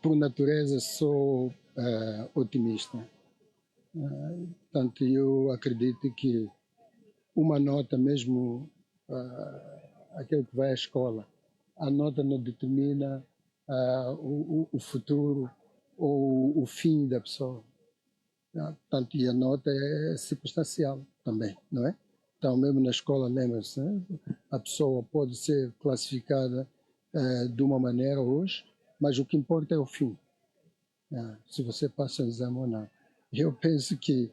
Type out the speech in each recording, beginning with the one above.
por natureza, sou otimista. Portanto, eu acredito que uma nota, mesmo aquele que vai à escola, a nota não determina o futuro ou o fim da pessoa. Portanto, e a nota é circunstancial também, não é? Então, mesmo na escola, lembra-se, né? A pessoa pode ser classificada de uma maneira hoje, mas o que importa é o fim. Se você passa o exame ou não. Eu penso que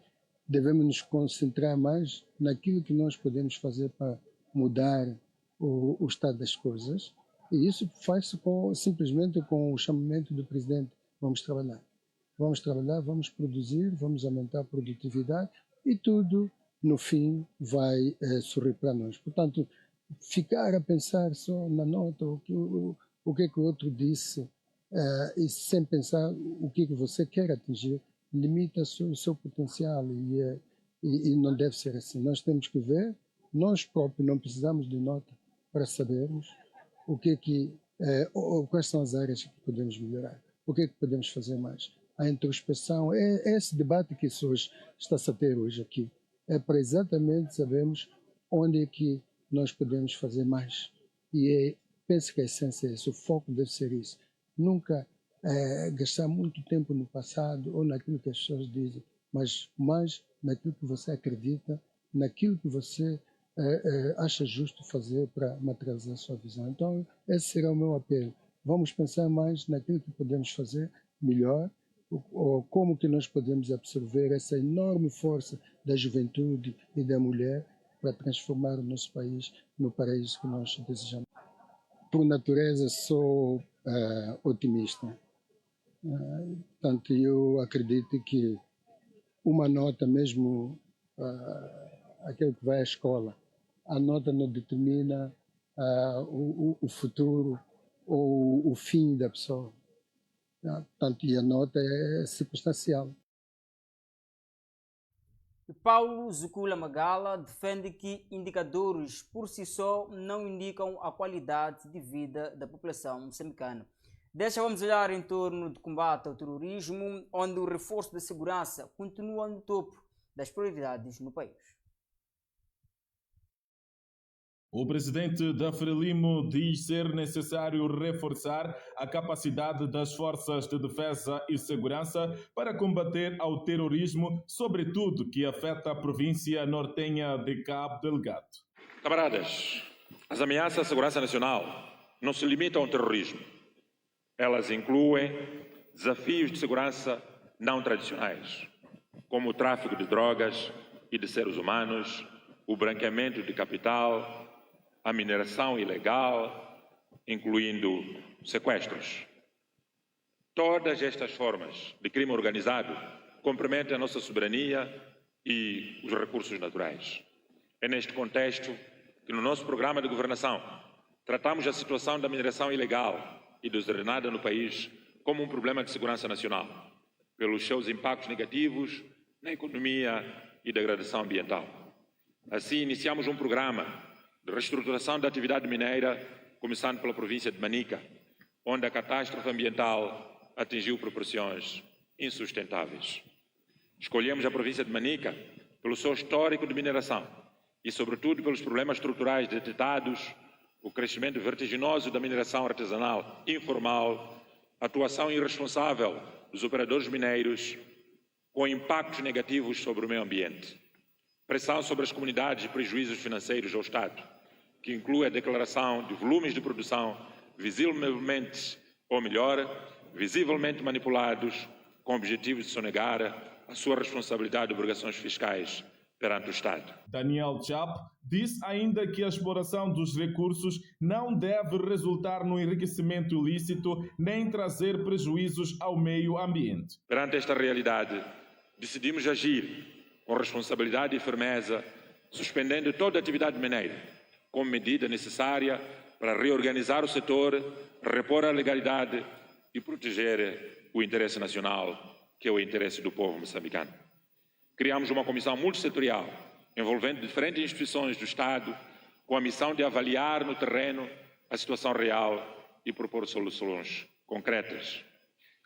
devemos nos concentrar mais naquilo que nós podemos fazer para mudar o estado das coisas. E isso faz-se simplesmente com o chamamento do presidente. Vamos trabalhar. Vamos trabalhar, vamos produzir, vamos aumentar a produtividade e tudo, no fim, vai sorrir para nós. Portanto, ficar a pensar só na nota, o que é que o outro disse, e sem pensar o que é que você quer atingir, limita o seu potencial e não deve ser assim. Nós temos que ver, nós próprios não precisamos de nota para sabermos o que é que, quais são as áreas que podemos melhorar, o que é que podemos fazer mais. A introspeção, é esse debate que hoje está-se a ter hoje aqui. É para exatamente sabermos onde é que nós podemos fazer mais. E penso que a essência é isso, o foco deve ser isso. Nunca gastar muito tempo no passado ou naquilo que as pessoas dizem, mas mais naquilo que você acredita, naquilo que você acha justo fazer para materializar a sua visão. Então, esse será o meu apelo. Vamos pensar mais naquilo que podemos fazer melhor, ou como que nós podemos absorver essa enorme força da juventude e da mulher para transformar o nosso país no paraíso que nós desejamos. Por natureza, sou otimista. Portanto, eu acredito que uma nota, mesmo aquele que vai à escola, a nota não determina o futuro ou o fim da pessoa. Portanto, e a nota é circunstancial. Paulo Zukula Magala defende que indicadores por si só não indicam a qualidade de vida da população moçambicana. Vamos olhar em torno do combate ao terrorismo, onde o reforço da segurança continua no topo das prioridades no país. O presidente da Frelimo diz ser necessário reforçar a capacidade das forças de defesa e segurança para combater ao terrorismo, sobretudo que afeta a província nortenha de Cabo Delgado. Camaradas, as ameaças à segurança nacional não se limitam ao terrorismo. Elas incluem desafios de segurança não tradicionais, como o tráfico de drogas e de seres humanos, o branqueamento de capital, a mineração ilegal, incluindo sequestros. Todas estas formas de crime organizado comprometem a nossa soberania e os recursos naturais. É neste contexto que no nosso programa de governação tratamos a situação da mineração ilegal e desordenada no país como um problema de segurança nacional, pelos seus impactos negativos na economia e degradação ambiental. Assim, iniciamos um programa de reestruturação da atividade mineira, começando pela província de Manica, onde a catástrofe ambiental atingiu proporções insustentáveis. Escolhemos a província de Manica pelo seu histórico de mineração e, sobretudo, pelos problemas estruturais detectados, o crescimento vertiginoso da mineração artesanal informal, a atuação irresponsável dos operadores mineiros, com impactos negativos sobre o meio ambiente, pressão sobre as comunidades e prejuízos financeiros ao Estado, que inclui a declaração de volumes de produção visivelmente, ou melhor, visivelmente manipulados, com objetivos de sonegar a sua responsabilidade e obrigações fiscais perante o Estado. Daniel Chap disse ainda que a exploração dos recursos não deve resultar no enriquecimento ilícito nem trazer prejuízos ao meio ambiente. Perante esta realidade, decidimos agir com responsabilidade e firmeza, suspendendo toda a atividade mineira, como medida necessária para reorganizar o setor, repor a legalidade e proteger o interesse nacional, que é o interesse do povo moçambicano. Criamos uma comissão multissetorial, envolvendo diferentes instituições do Estado, com a missão de avaliar no terreno a situação real e propor soluções concretas.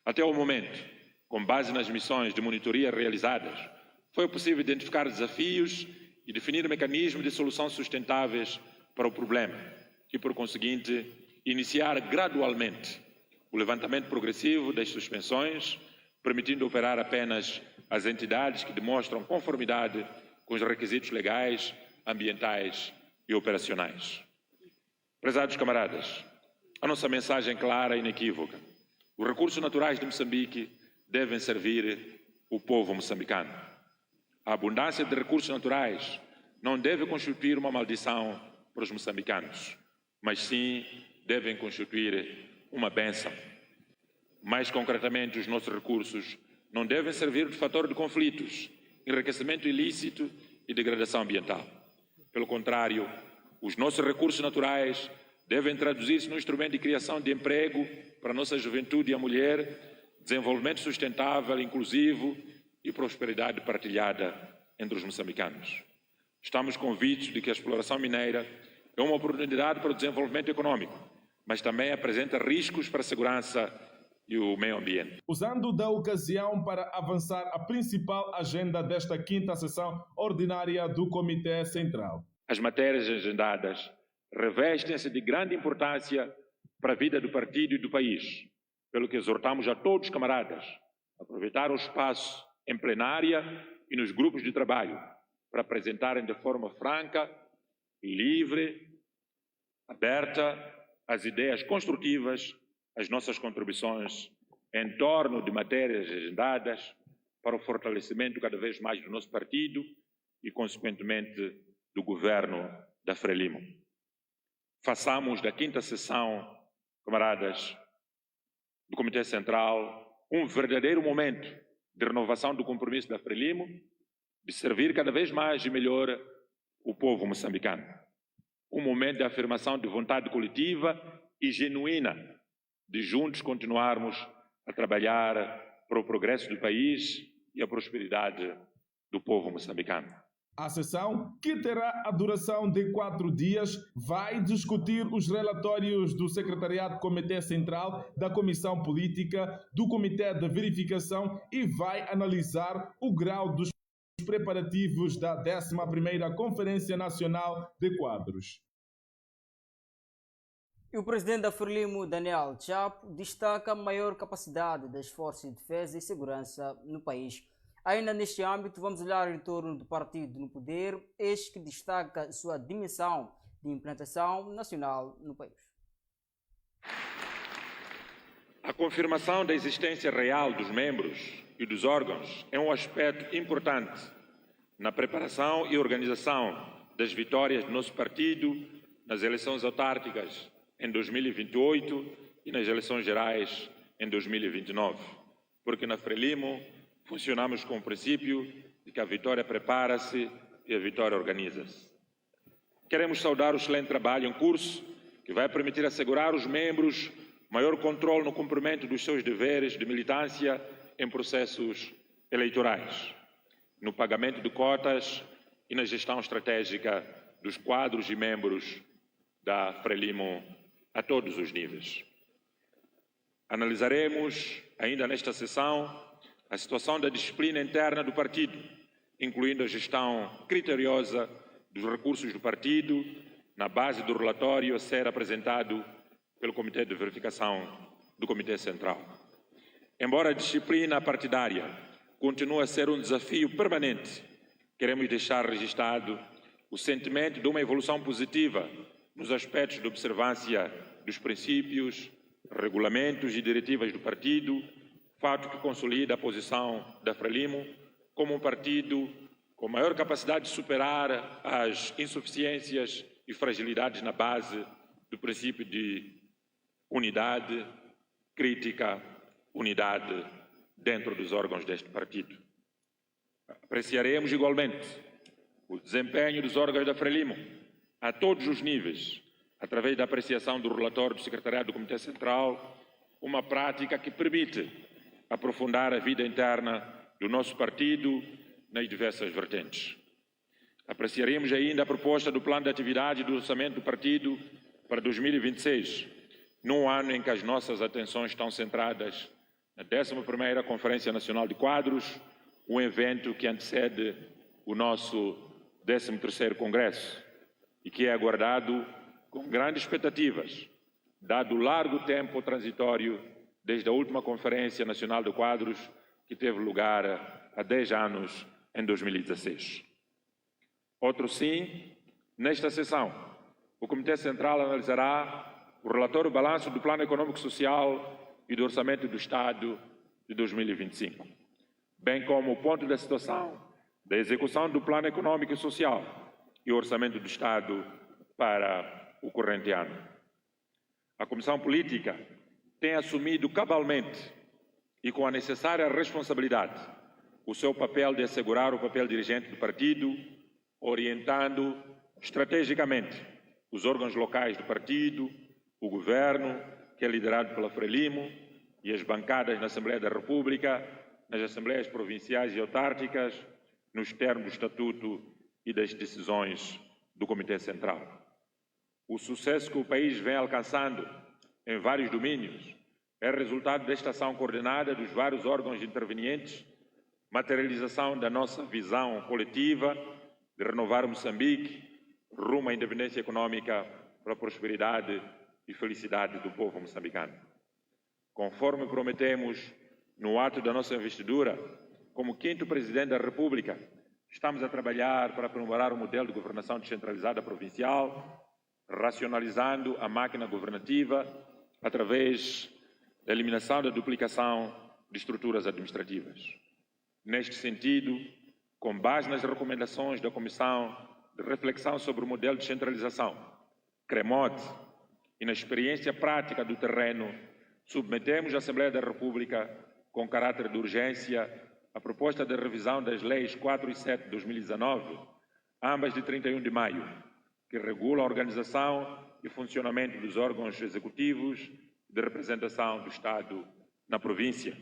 Até o momento, com base nas missões de monitoria realizadas, foi possível identificar desafios e definir mecanismos de solução sustentáveis para o problema e, por conseguinte, iniciar gradualmente o levantamento progressivo das suspensões, permitindo operar apenas as entidades que demonstram conformidade com os requisitos legais, ambientais e operacionais. Prezados camaradas, a nossa mensagem é clara e inequívoca. Os recursos naturais de Moçambique devem servir o povo moçambicano. A abundância de recursos naturais não deve constituir uma maldição para os moçambicanos, mas sim devem constituir uma bênção. Mais concretamente, os nossos recursos não devem servir de fator de conflitos, enriquecimento ilícito e degradação ambiental. Pelo contrário, os nossos recursos naturais devem traduzir-se no instrumento de criação de emprego para a nossa juventude e a mulher, desenvolvimento sustentável, inclusivo e prosperidade partilhada entre os moçambicanos. Estamos convictos de que a exploração mineira é uma oportunidade para o desenvolvimento econômico, mas também apresenta riscos para a segurança e o meio ambiente. Usando da ocasião para avançar a principal agenda desta quinta sessão ordinária do Comitê Central. As matérias agendadas revestem-se de grande importância para a vida do partido e do país, pelo que exortamos a todos os camaradas a aproveitar o espaço em plenária e nos grupos de trabalho para apresentarem de forma franca, livre, aberta, as ideias construtivas, as nossas contribuições em torno de matérias agendadas para o fortalecimento cada vez mais do nosso partido e, consequentemente, do governo da Frelimo. Façamos da quinta sessão, camaradas do Comitê Central, um verdadeiro momento de renovação do compromisso da Frelimo, de servir cada vez mais e melhor o povo moçambicano. Um momento de afirmação de vontade coletiva e genuína de juntos continuarmos a trabalhar para o progresso do país e a prosperidade do povo moçambicano. A sessão, que terá a duração de 4 dias, vai discutir os relatórios do Secretariado do Comitê Central, da Comissão Política, do Comitê de Verificação e vai analisar o grau dos preparativos da 11ª Conferência Nacional de Quadros. E o presidente da Frelimo, Daniel Chapo, destaca a maior capacidade das forças de defesa e segurança no país. Ainda neste âmbito, vamos olhar em torno do partido no poder, este que destaca sua dimensão de implantação nacional no país. A confirmação da existência real dos membros e dos órgãos é um aspecto importante na preparação e organização das vitórias do nosso partido nas eleições autárquicas em 2028 e nas eleições gerais em 2029, porque na Frelimo funcionamos com o princípio de que a vitória prepara-se e a vitória organiza-se. Queremos saudar o excelente trabalho em curso que vai permitir assegurar aos membros maior controle no cumprimento dos seus deveres de militância em processos eleitorais, no pagamento de cotas e na gestão estratégica dos quadros e membros da Frelimo a todos os níveis. Analisaremos, ainda nesta sessão, a situação da disciplina interna do partido, incluindo a gestão criteriosa dos recursos do partido, na base do relatório a ser apresentado pelo Comitê de Verificação do Comitê Central. Embora a disciplina partidária continue a ser um desafio permanente, queremos deixar registado o sentimento de uma evolução positiva nos aspectos de observância dos princípios, regulamentos e diretivas do partido, fato que consolida a posição da Frelimo como um partido com maior capacidade de superar as insuficiências e fragilidades na base do princípio de unidade, crítica, unidade dentro dos órgãos deste partido. Apreciaremos igualmente o desempenho dos órgãos da Frelimo a todos os níveis, através da apreciação do relatório do Secretariado do Comitê Central, uma prática que permite aprofundar a vida interna do nosso partido nas diversas vertentes. Apreciaremos ainda a proposta do plano de atividade do orçamento do partido para 2026, num ano em que as nossas atenções estão centradas na 11ª Conferência Nacional de Quadros, um evento que antecede o nosso 13º Congresso e que é aguardado com grandes expectativas, dado o largo tempo transitório desde a última Conferência Nacional de Quadros, que teve lugar há 10 anos, em 2016. Outro sim, nesta sessão, o Comitê Central analisará o relatório balanço do Plano Econômico Social e do Orçamento do Estado de 2025, bem como o ponto da situação da execução do Plano Econômico e Social e o Orçamento do Estado para o corrente ano. A Comissão Política tem assumido cabalmente e com a necessária responsabilidade o seu papel de assegurar o papel dirigente do partido, orientando estrategicamente os órgãos locais do partido, o governo, que é liderado pela Frelimo, e as bancadas na Assembleia da República, nas Assembleias Provinciais e Autárquicas, nos termos do Estatuto e das decisões do Comitê Central. O sucesso que o país vem alcançando em vários domínios é resultado desta ação coordenada dos vários órgãos intervenientes, materialização da nossa visão coletiva de renovar Moçambique rumo à independência econômica para a prosperidade e felicidade do povo moçambicano. Conforme prometemos no ato da nossa investidura, como 5º Presidente da República, estamos a trabalhar para aprimorar o modelo de governação descentralizada provincial, racionalizando a máquina governativa através da eliminação da duplicação de estruturas administrativas. Neste sentido, com base nas recomendações da Comissão de Reflexão sobre o Modelo de Descentralização, CREMODE, e na experiência prática do terreno, submetemos à Assembleia da República, com caráter de urgência, a proposta de revisão das Leis 4 e 7 de 2019, ambas de 31 de maio, que regula a organização e funcionamento dos órgãos executivos de representação do Estado na província.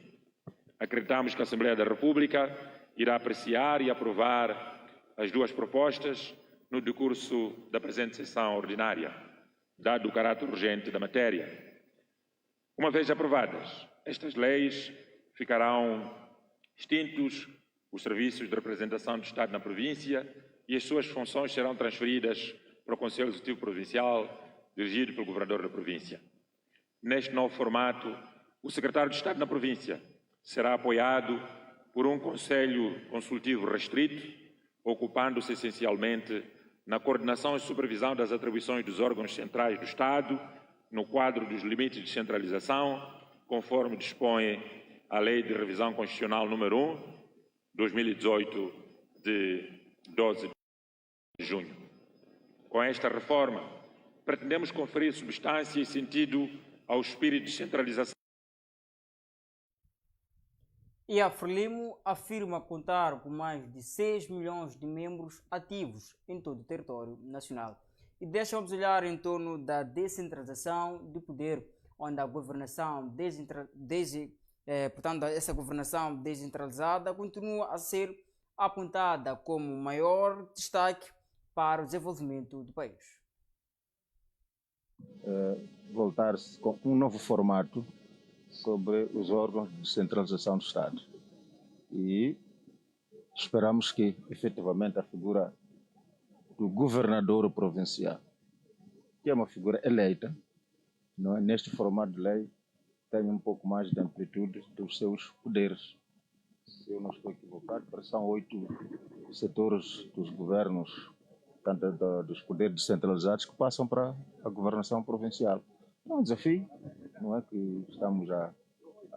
Acreditamos que a Assembleia da República irá apreciar e aprovar as duas propostas no decurso da presente sessão ordinária, dado o caráter urgente da matéria. Uma vez aprovadas, estas leis ficarão extintos os serviços de representação do Estado na província e as suas funções serão transferidas para o Conselho Executivo Provincial, dirigido pelo Governador da província. Neste novo formato, o Secretário de Estado na província será apoiado por um Conselho Consultivo restrito, ocupando-se essencialmente na coordenação e supervisão das atribuições dos órgãos centrais do Estado, no quadro dos limites de centralização, conforme dispõe a Lei de Revisão Constitucional número 1, 2018, de 12 de junho. Com esta reforma, pretendemos conferir substância e sentido ao espírito de centralização. E a Frelimo afirma contar com mais de 6 milhões de membros ativos em todo o território nacional. E deixa-nos olhar em torno da descentralização de poder, onde a governação portanto, essa governação descentralizada continua a ser apontada como o maior destaque para o desenvolvimento do país. Voltar-se com um novo formato sobre os órgãos de descentralização do Estado. E esperamos que, efetivamente, a figura do governador provincial, que é uma figura eleita, não é? Neste formato de lei, tem um pouco mais de amplitude dos seus poderes. Se eu não estou equivocado, são 8 setores dos governos, tanto dos poderes descentralizados, que passam para a governação provincial. É um desafio, não é, que estamos à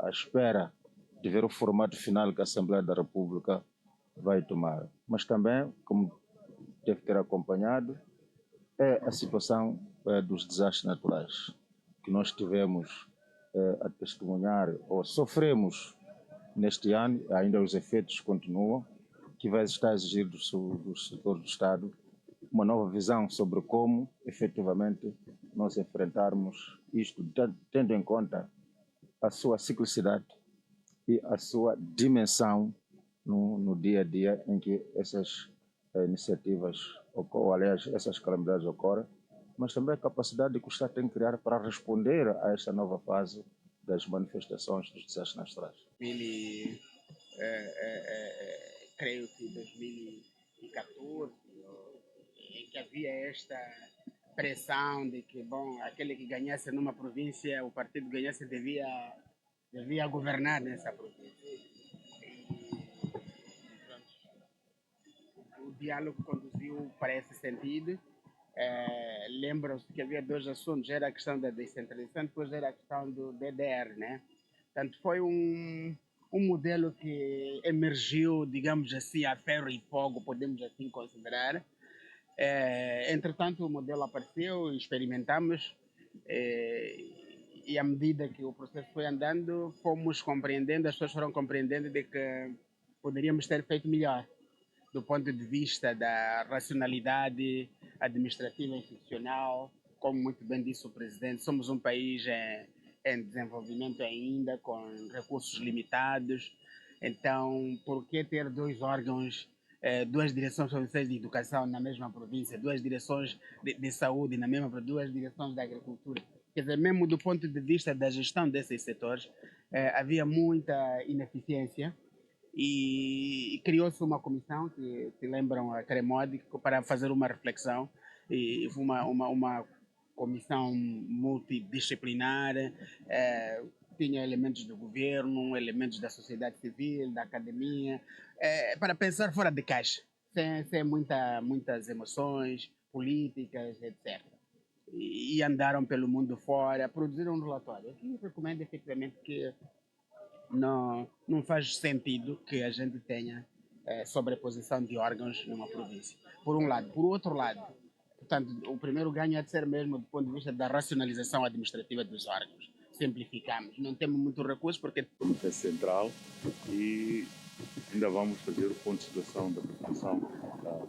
espera de ver o formato final que a Assembleia da República vai tomar. Mas também, como deve ter acompanhado, é a situação dos desastres naturais que nós tivemos a testemunhar ou sofremos neste ano, ainda os efeitos continuam, que vai estar a exigir do setor do Estado uma nova visão sobre como, efetivamente, nós enfrentarmos isto, tendo em conta a sua ciclicidade e a sua dimensão no dia a dia em que essas iniciativas ocorrem, aliás, essas calamidades ocorrem, mas também a capacidade que o Estado tem que criar para responder a esta nova fase das manifestações dos desastres naturais. Creio que 2014, em que havia esta pressão de que, bom, aquele que ganhasse numa província, o partido ganhasse, devia governar nessa província. O diálogo conduziu para esse sentido. Lembram-se que havia dois assuntos, era a questão da descentralização, depois era a questão do DDR, né? Portanto, foi um modelo que emergiu, digamos assim, a ferro e fogo, podemos assim considerar. Entretanto, o modelo apareceu, experimentamos, e à medida que o processo foi andando, fomos compreendendo, as pessoas foram compreendendo de que poderíamos ter feito melhor, do ponto de vista da racionalidade administrativa e institucional. Como muito bem disse o presidente, somos um país em desenvolvimento ainda, com recursos limitados. Então, por que ter dois órgãos, duas direções provinciais de educação na mesma província, duas direções de saúde na mesma província, duas direções da agricultura? Quer dizer, mesmo do ponto de vista da gestão desses setores, havia muita ineficiência. E criou-se uma comissão, que se lembram, a CREMOD, para fazer uma reflexão, e foi uma comissão multidisciplinar, tinha elementos do governo, elementos da sociedade civil, da academia, para pensar fora de caixa, sem muitas emoções políticas, etc. E andaram pelo mundo fora, produziram um relatório. Aqui recomendo efetivamente que não faz sentido que a gente tenha sobreposição de órgãos numa província, por um lado. Por outro lado, portanto, o primeiro ganho é de ser mesmo do ponto de vista da racionalização administrativa dos órgãos. Simplificamos, não temos muito recurso porque... Comitê Central, e ainda vamos fazer o ponto de situação da preparação da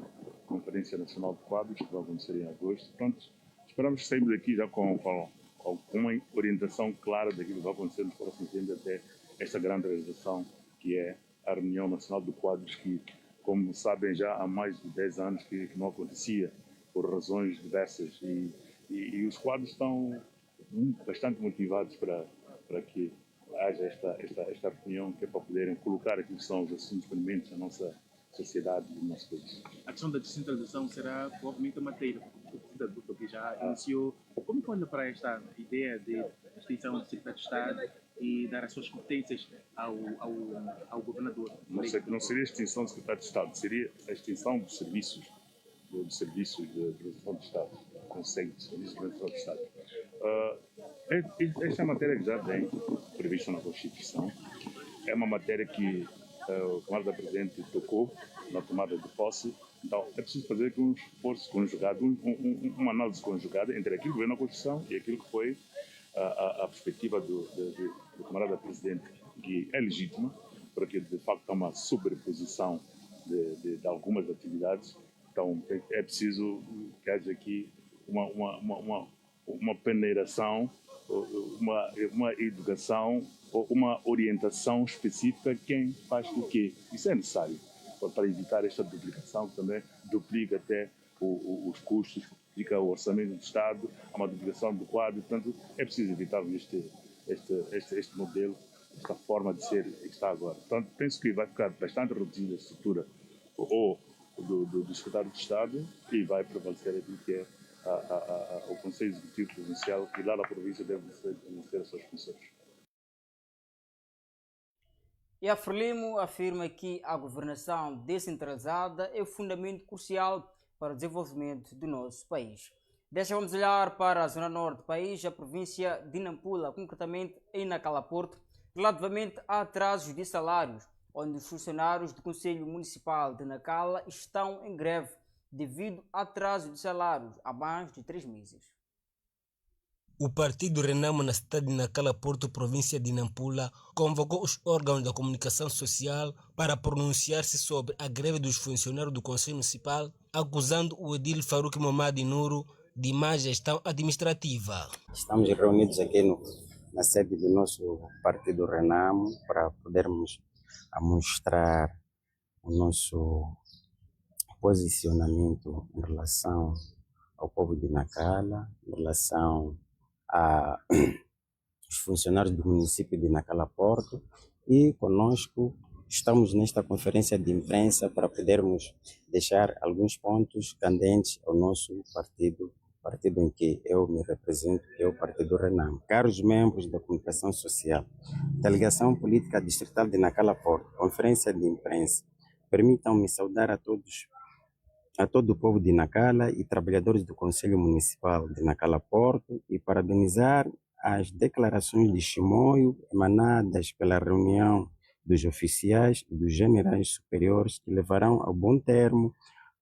Conferência Nacional de Quadros, que vai acontecer em agosto. Pronto, esperamos que saímos daqui já com uma orientação clara daquilo que vai acontecer nos próximos tempos até esta grande realização, que é a Reunião Nacional de Quadros, que, como sabem, já há mais de 10 anos que não acontecia, por razões diversas. E os quadros estão bastante motivados para que haja esta reunião, que é para poderem colocar aquilo que são os assuntos pendentes da nossa sociedade e do nosso país. A questão da descentralização será provavelmente a matéria que já iniciou. Como olha para esta ideia de extinção do secretário de Estado e dar as suas competências ao governador? Não seria a extinção do secretário de Estado, seria a extinção dos serviços de realização do Estado, do Conselho de Serviços de Realização do Estado. Esta é uma matéria que já vem prevista na Constituição, é uma matéria que o camarada Presidente tocou na tomada de posse. Então, é preciso fazer aqui um esforço conjugado, uma análise conjugada entre aquilo que veio na Constituição e aquilo que foi a perspectiva do camarada Presidente, que é legítima, porque de facto há uma sobreposição de algumas atividades. Então, é preciso que haja aqui uma peneiração, uma educação, uma orientação específica de quem faz o quê. Isso é necessário para evitar esta duplicação, que também duplica até os custos, duplica o orçamento do Estado, há uma duplicação do quadro. Portanto, é preciso evitar este modelo, esta forma de ser que está agora. Portanto, penso que vai ficar bastante reduzida a estrutura do secretário de Estado e vai prevalecer aquilo que é o Conselho Executivo Provincial, que lá na província deve exercer as suas funções. E a Frelimo afirma que a governação descentralizada é o fundamento crucial para o desenvolvimento do nosso país. Vamos olhar para a zona norte do país, a província de Nampula, concretamente em Nacala Porto, relativamente a atrasos de salários, onde os funcionários do Conselho Municipal de Nacala estão em greve devido a atraso de salários há mais de 3 meses. O partido Renamo na cidade de Nacala Porto, província de Nampula, convocou os órgãos da comunicação social para pronunciar-se sobre a greve dos funcionários do Conselho Municipal, acusando o edil Farouk Momadi Nuro de má gestão administrativa. Estamos reunidos aqui na sede do nosso partido Renamo para podermos mostrar o nosso posicionamento em relação ao povo de Nacala, em relação os funcionários do município de Nacala Porto, e conosco estamos nesta conferência de imprensa para podermos deixar alguns pontos candentes ao nosso partido em que eu me represento, que é o Partido Renamo. Caros membros da comunicação social, delegação política distrital de Nacala Porto, conferência de imprensa, permitam-me saudar a todo o povo de Nacala e trabalhadores do Conselho Municipal de Nacala Porto e parabenizar as declarações de chimoio emanadas pela reunião dos oficiais e dos generais superiores que levarão ao bom termo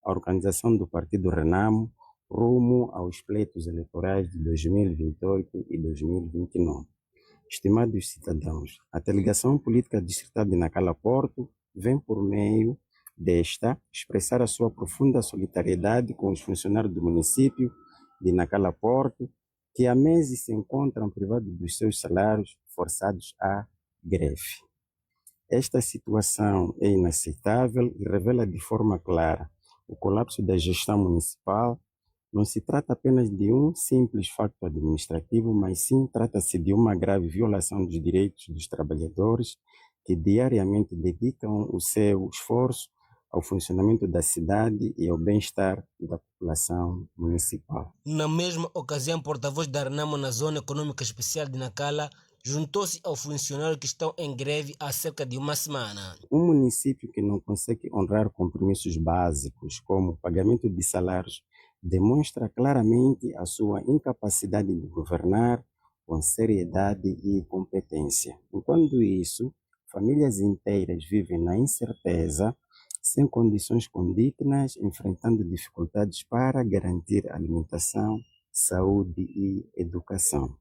a organização do Partido Renamo rumo aos pleitos eleitorais de 2028 e 2029. Estimados cidadãos, a delegação política distrital de Nacala Porto vem por meio desta expressar a sua profunda solidariedade com os funcionários do município de Nacala Porto, que há meses se encontram privados dos seus salários, forçados à greve. Esta situação é inaceitável e revela de forma clara o colapso da gestão municipal. Não se trata apenas de um simples facto administrativo, mas sim trata-se de uma grave violação dos direitos dos trabalhadores que diariamente dedicam o seu esforço ao funcionamento da cidade e ao bem-estar da população municipal. Na mesma ocasião, porta-voz da Renamo na Zona Econômica Especial de Nacala juntou-se ao funcionário que estão em greve há cerca de uma semana. Um município que não consegue honrar compromissos básicos, como o pagamento de salários, demonstra claramente a sua incapacidade de governar com seriedade e competência. Enquanto isso, famílias inteiras vivem na incerteza, sem condições condignas, enfrentando dificuldades para garantir alimentação, saúde e educação.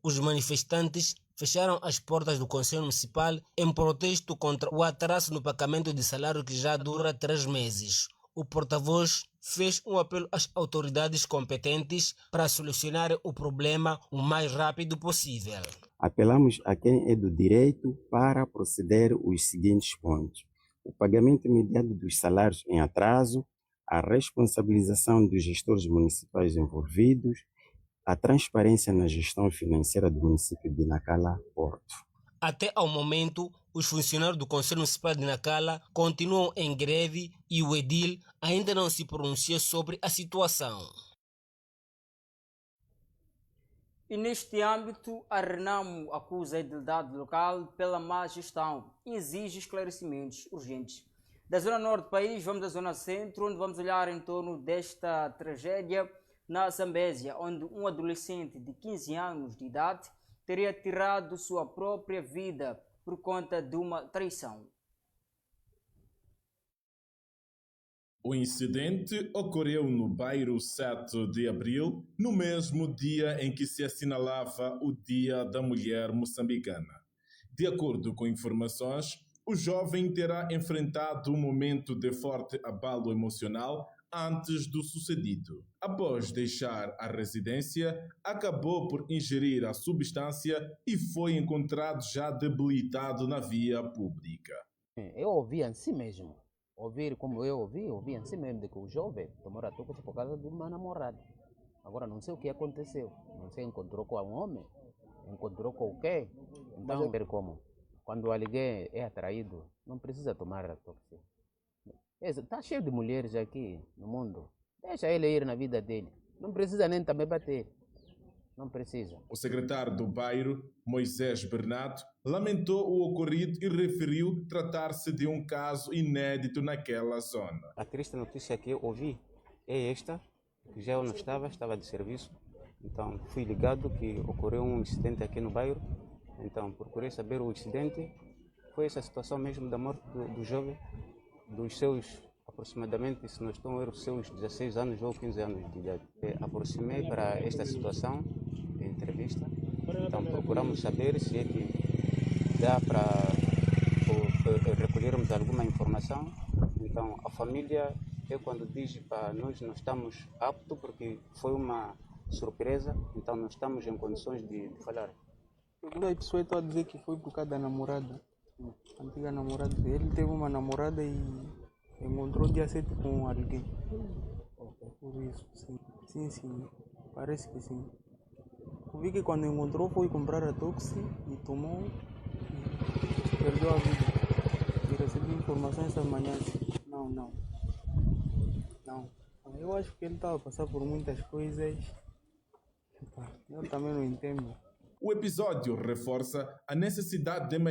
Os manifestantes fecharam as portas do Conselho Municipal em protesto contra o atraso no pagamento de salário que já dura 3 meses. O porta-voz fez um apelo às autoridades competentes para solucionar o problema o mais rápido possível. Apelamos a quem é do direito para proceder os seguintes pontos: o pagamento imediato dos salários em atraso, a responsabilização dos gestores municipais envolvidos, a transparência na gestão financeira do município de Nacala Porto. Até ao momento, os funcionários do Conselho Municipal de Nacala continuam em greve e o edil ainda não se pronunciou sobre a situação. E neste âmbito, a Renamo acusa a edilidade local pela má gestão e exige esclarecimentos urgentes. Da zona norte do país, vamos à zona centro, onde vamos olhar em torno desta tragédia na Zambésia, onde um adolescente de 15 anos de idade teria tirado sua própria vida por conta de uma traição. O incidente ocorreu no bairro 7 de abril, no mesmo dia em que se assinalava o Dia da Mulher Moçambicana. De acordo com informações, o jovem terá enfrentado um momento de forte abalo emocional antes do sucedido. Após deixar a residência, acabou por ingerir a substância e foi encontrado já debilitado na via pública. Eu ouvi assim mesmo. Ouvir como eu ouvi assim mesmo, de que o jovem tomou a toca por causa de uma namorada. Agora não sei o que aconteceu. Não sei, encontrou com um homem, encontrou com o quê? Então, ver como. Quando alguém é atraído, não precisa tomar a toxina. Está cheio de mulheres aqui no mundo. Deixa ele ir na vida dele. Não precisa nem também bater. Não precisa. O secretário do bairro, Moisés Bernardo, lamentou o ocorrido e referiu tratar-se de um caso inédito naquela zona. A triste notícia que eu ouvi é esta, que já eu não estava de serviço. Então fui ligado que ocorreu um incidente aqui no bairro. Então procurei saber o incidente. Foi essa situação mesmo da morte do jovem, dos seus aproximadamente, se não estou a ver, os seus 16 anos ou 15 anos de idade. Aproximei para esta situação de entrevista, então procuramos saber se é que dá para recolhermos alguma informação. Então a família, quando diz para nós não estamos aptos porque foi uma surpresa, então não estamos em condições de falar. A pessoa está a dizer que foi por causa da namorada. A antiga namorada dele teve uma namorada e encontrou dia 7 com alguém. Por isso, sim. Sim, parece que sim. Vi que quando encontrou foi comprar a toxi e tomou e perdeu a vida. E recebi informações essa manhã. Não. Eu acho que ele estava a passar por muitas coisas. Eu também não entendo. O episódio reforça a necessidade de maior